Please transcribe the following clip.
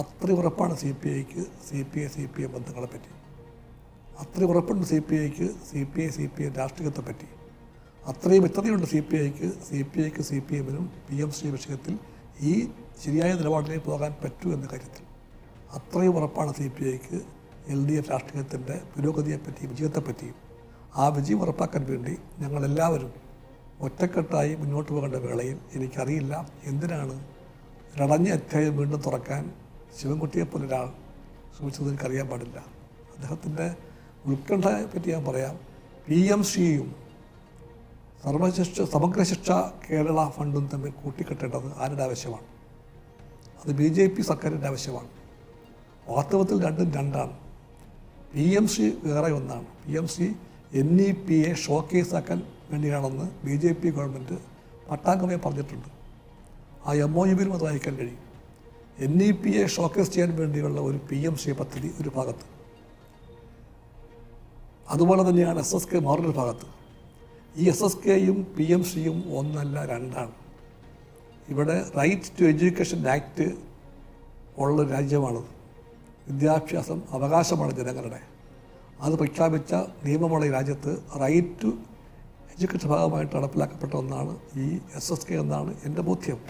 അത്രയും ഉറപ്പാണ് CPIക്ക് CPM ബന്ധങ്ങളെപ്പറ്റി. അത്രയും ഉറപ്പുണ്ട് CPIക്ക് CPM രാഷ്ട്രീയത്തെപ്പറ്റി. അത്രയും വ്യക്തതയുണ്ട് CPIക്ക് CPMനും PMC വിഷയത്തിൽ ഈ ശരിയായ നിലപാടിലേക്ക് പോകാൻ പറ്റൂ എന്ന കാര്യത്തിൽ. അത്രയും ഉറപ്പാണ് CPIക്ക് LDF രാഷ്ട്രീയത്തിൻ്റെ പുരോഗതിയെപ്പറ്റിയും വിജയത്തെപ്പറ്റിയും. ആ വിജയം ഉറപ്പാക്കാൻ വേണ്ടി ഞങ്ങളെല്ലാവരും ഒറ്റക്കെട്ടായി മുന്നോട്ട് പോകേണ്ട വേളയിൽ എനിക്കറിയില്ല എന്തിനാണ് ഒരടഞ്ഞ അധ്യായം വീണ്ടും തുറക്കാൻ ശിവൻകുട്ടിയെപ്പോലെ ഒരാൾ ശ്രമിച്ചത് എനിക്കറിയാൻ പാടില്ല. അദ്ദേഹത്തിൻ്റെ ഉത്കണ്ഠയെപ്പറ്റി ഞാൻ പറയാം. PMCയും സമഗ്ര ശിക്ഷ കേരള ഫണ്ടും തമ്മിൽ കൂട്ടിക്കെട്ടേണ്ടത് ആരുടെ ആവശ്യമാണ്? അത് BJP സർക്കാരിൻ്റെ ആവശ്യമാണ്. വാസ്തവത്തിൽ രണ്ടും രണ്ടാണ്. PMC വേറെ ഒന്നാണ്. PMC NEPയെ ഷോക്കേസാക്കാൻ വേണ്ടിയാണെന്ന് BJP ഗവൺമെൻറ് പട്ടാങ്കമേ പറഞ്ഞിട്ടുണ്ട്. ആ MOUവിലും അത് വായിക്കാൻ കഴിയും. NEPയെ ഷോക്കേസ് ചെയ്യാൻ വേണ്ടിയുള്ള ഒരു PMC പദ്ധതി ഒരു ഭാഗത്ത്, അതുപോലെ തന്നെയാണ് SSK മറ്റൊരു ഭാഗത്ത്. ഈ SSKയും PMCയും ഒന്നല്ല രണ്ടാണ്. ഇവിടെ റൈറ്റ് ടു എഡ്യൂക്കേഷൻ ആക്ട് ഉള്ള രാജ്യമാണത്. വിദ്യാഭ്യാസം അവകാശമാണ് ജനങ്ങളുടെ. അത് പ്രഖ്യാപിച്ച നിയമമുള്ള ഈ രാജ്യത്ത് റൈറ്റ് ടു എഡ്യൂക്കേഷൻ ഭാഗമായിട്ട് നടപ്പിലാക്കപ്പെട്ട ഒന്നാണ് ഈ SSK എന്നാണ് എൻ്റെ ബോധ്യം.